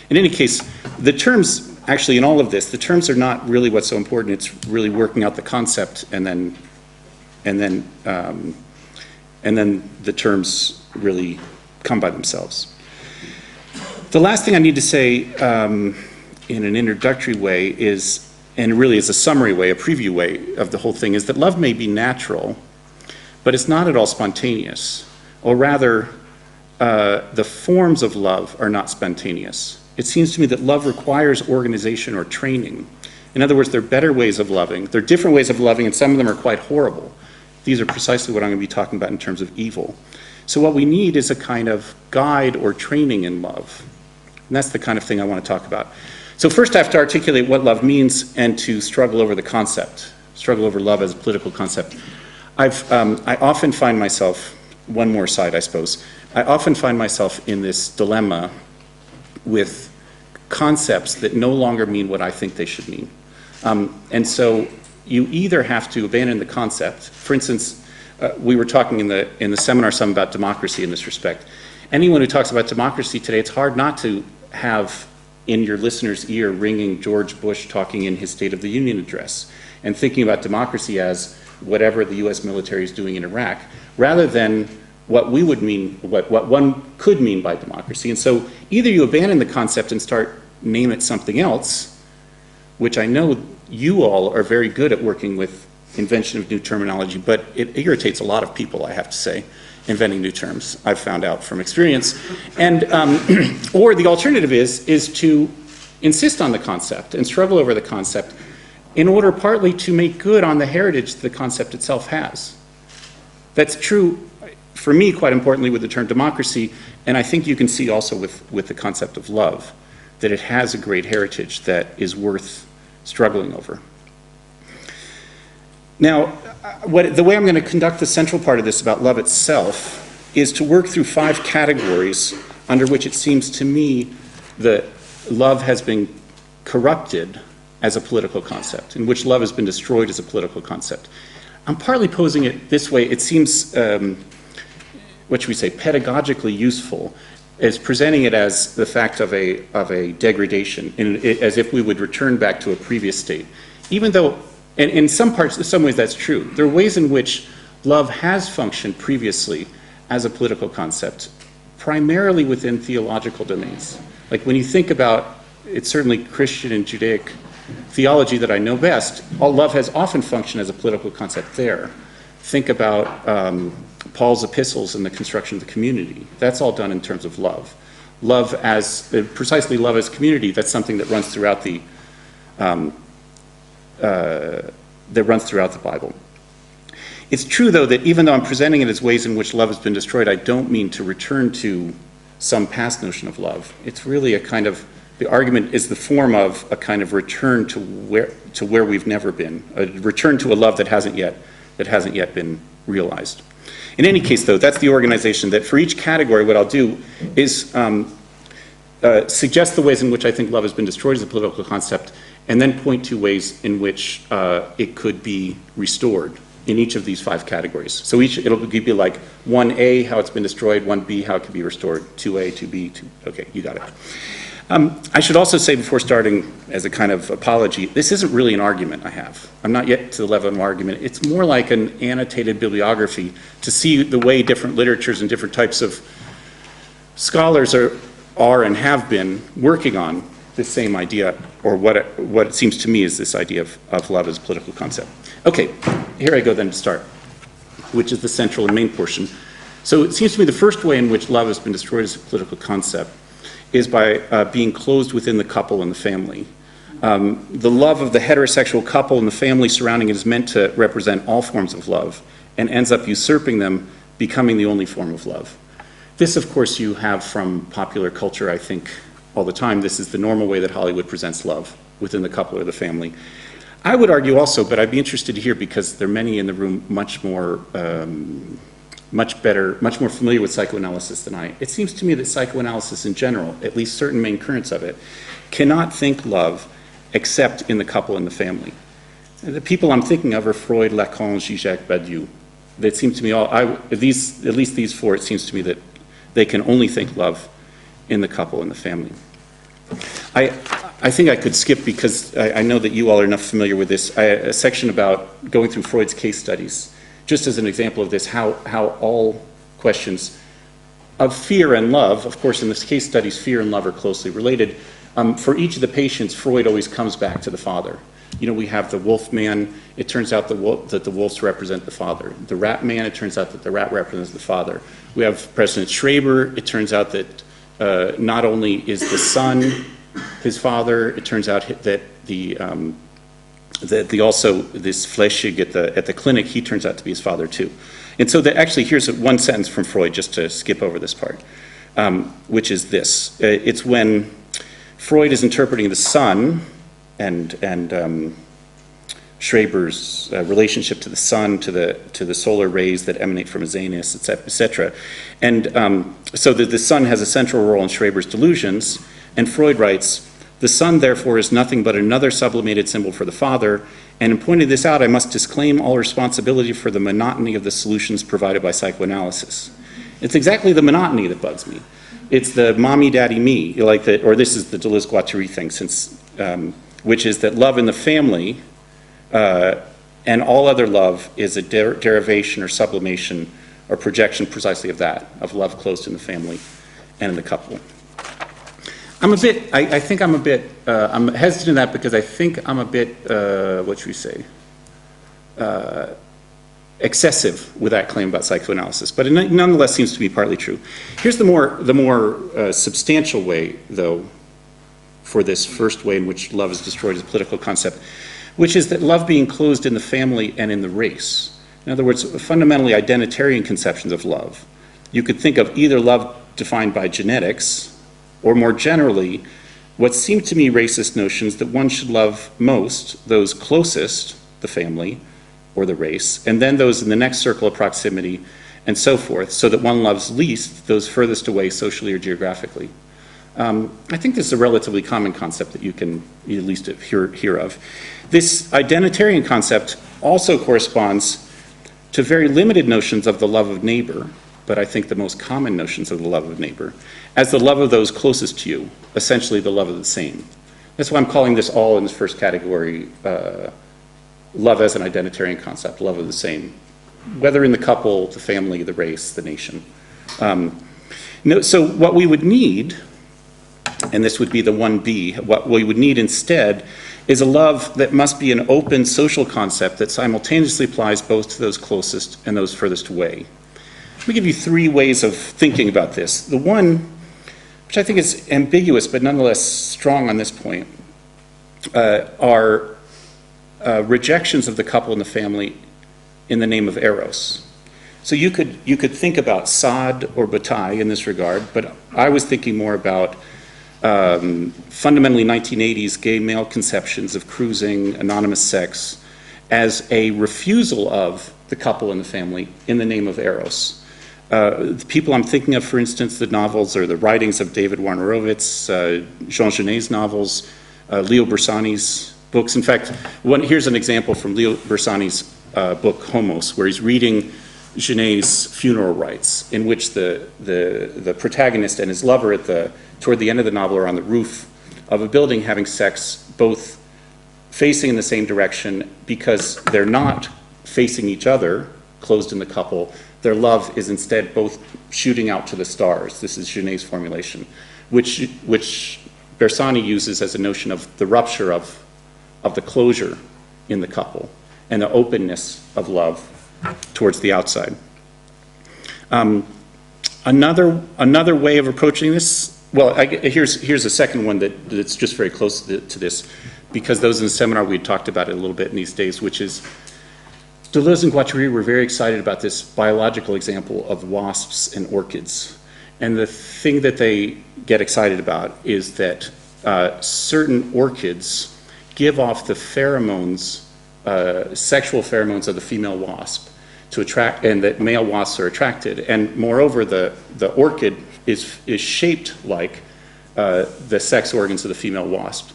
In any case, the terms, actually in all of this, the terms are not really what's so important. It's really working out the concept and then the terms really come by themselves. The last thing I need to say in an introductory way is, and really is a summary way, a preview way of the whole thing, is that love may be natural, but it's not at all spontaneous. Or rather, the forms of love are not spontaneous. It seems to me that love requires organization or training. In other words, there are better ways of loving. There are different ways of loving, and some of them are quite horrible. These are precisely what I'm going to be talking about in terms of evil. So what we need is a kind of guide or training in love. And that's the kind of thing I want to talk about. So first I have to articulate what love means and to struggle over the concept, struggle over love as a political concept. I often find myself, one more side I suppose, I often find myself in this dilemma with concepts that no longer mean what I think they should mean. And so you either have to abandon the concept. For instance, we were talking in the seminar some about democracy in this respect. Anyone who talks about democracy today, it's hard not to have in your listener's ear ringing George Bush talking in his State of the Union address and thinking about democracy as whatever the US military is doing in Iraq, rather than what we would mean, what one could mean by democracy. And so either you abandon the concept and start name it something else, which I know you all are very good at working with invention of new terminology, but it irritates a lot of people, I have to say, inventing new terms, I've found out from experience. And, or the alternative is to insist on the concept and struggle over the concept in order partly to make good on the heritage the concept itself has. That's true for me, quite importantly, with the term democracy, and I think you can see also with the concept of love, that it has a great heritage that is worth struggling over. Now, the way I'm going to conduct the central part of this about love itself is to work through 5 categories under which it seems to me that love has been corrupted as a political concept, in which love has been destroyed as a political concept. I'm partly posing it this way. It seems, what should we say, pedagogically useful, as presenting it as the fact of a degradation, as if we would return back to a previous state. Even though, and in some ways that's true. There are ways in which love has functioned previously as a political concept, primarily within theological domains. Like when you think about, it's certainly Christian and Judaic theology that I know best, love has often functioned as a political concept there. Think about Paul's epistles and the construction of the community. That's all done in terms of love. Love as, precisely love as community, that's something that runs throughout the Bible. It's true, though, that even though I'm presenting it as ways in which love has been destroyed, I don't mean to return to some past notion of love. It's really a kind of, the argument is the form of a kind of return to where we've never been, a return to a love that hasn't yet been realized. In any case, though, that's the organization that for each category, what I'll do is suggest the ways in which I think love has been destroyed as a political concept, and then point to ways in which it could be restored in each of these 5 categories. So it'll give you like 1A, how it's been destroyed, 1B, how it can be restored, 2A, 2B, 2, okay, you got it. I should also say before starting, as a kind of apology, this isn't really an argument I have. I'm not yet to the level of an argument. It's more like an annotated bibliography to see the way different literatures and different types of scholars are and have been working on this same idea, or what it seems to me is this idea of love as a political concept. Okay, here I go then to start, which is the central and main portion. So it seems to me the first way in which love has been destroyed as a political concept is by being closed within the couple and the family. The love of the heterosexual couple and the family surrounding it is meant to represent all forms of love and ends up usurping them, becoming the only form of love. This, of course, you have from popular culture, I think, all the time. This is the normal way that Hollywood presents love within the couple or the family. I would argue also, but I'd be interested to hear, because there are many in the room much more familiar with psychoanalysis than I. It seems to me that psychoanalysis in general, at least certain main currents of it, cannot think love except in the couple and the family. The people I'm thinking of are Freud, Lacan, Zizek, Badiou. It seems to me at least these 4, it seems to me that they can only think love in the couple and the family. I think I could skip, because I know that you all are enough familiar with this, a section about going through Freud's case studies, just as an example of this, how all questions of fear and love, of course in this case studies fear and love are closely related. For each of the patients, Freud always comes back to the father. You know, we have the wolf man, it turns out that the wolves represent the father. The rat man, it turns out that the rat represents the father. We have President Schreber, it turns out that not only is the son his father, it turns out that also this Flechsig at the clinic, he turns out to be his father too. And so actually here's one sentence from Freud, just to skip over this part, which is this. It's when Freud is interpreting the sun and Schreber's relationship to the sun, to the solar rays that emanate from his anus, etc. And so the sun has a central role in Schreber's delusions, and Freud writes, "The sun, therefore, is nothing but another sublimated symbol for the father, and in pointing this out, I must disclaim all responsibility for the monotony of the solutions provided by psychoanalysis." It's exactly the monotony that bugs me. It's the mommy, daddy, me, or this is the Deleuze-Guattari thing, which is that love in the family and all other love is a derivation or sublimation or projection precisely of that, of love closed in the family and in the couple. I'm hesitant in that because I think I'm a bit, what should we say, excessive with that claim about psychoanalysis, but it nonetheless seems to be partly true. Here's the more substantial way, though, for this first way in which love is destroyed as a political concept, which is that love being closed in the family and in the race. In other words, fundamentally identitarian conceptions of love. You could think of either love defined by genetics, or more generally, what seem to me racist notions that one should love most those closest, the family or the race, and then those in the next circle of proximity, and so forth, so that one loves least those furthest away socially or geographically. I think this is a relatively common concept that you can at least hear of. This identitarian concept also corresponds to very limited notions of the love of neighbor, but I think the most common notions of the love of neighbor, as the love of those closest to you, essentially the love of the same. That's why I'm calling this all in this first category, love as an identitarian concept, love of the same, whether in the couple, the family, the race, the nation. So what we would need, and this would be the 1B, what we would need instead is a love that must be an open social concept that simultaneously applies both to those closest and those furthest away. Let me give you 3 ways of thinking about this. The one, which I think is ambiguous but nonetheless strong on this point, are rejections of the couple and the family in the name of eros. So you could think about Sade or Bataille in this regard, but I was thinking more about fundamentally 1980s gay male conceptions of cruising, anonymous sex, as a refusal of the couple and the family in the name of eros. The people I'm thinking of, for instance, the novels or the writings of David Wojnarowicz, Jean Genet's novels, Leo Bersani's books. In fact, here's an example from Leo Bersani's book Homos, where he's reading Genet's funeral rites, in which the protagonist and his lover toward the end of the novel are on the roof of a building having sex, both facing in the same direction because they're not facing each other, closed in the couple. Their love is instead both shooting out to the stars. This is Genet's formulation, which Bersani uses as a notion of the rupture of the closure in the couple and the openness of love towards the outside. Another way of approaching this, well, here's a second one that's just very close to this, because those in the seminar we had talked about it a little bit in these days, which is Deleuze and Guattari were very excited about this biological example of wasps and orchids. And the thing that they get excited about is that certain orchids give off the pheromones, sexual pheromones of the female wasp to attract, and that male wasps are attracted. And moreover, the orchid is shaped like the sex organs of the female wasp.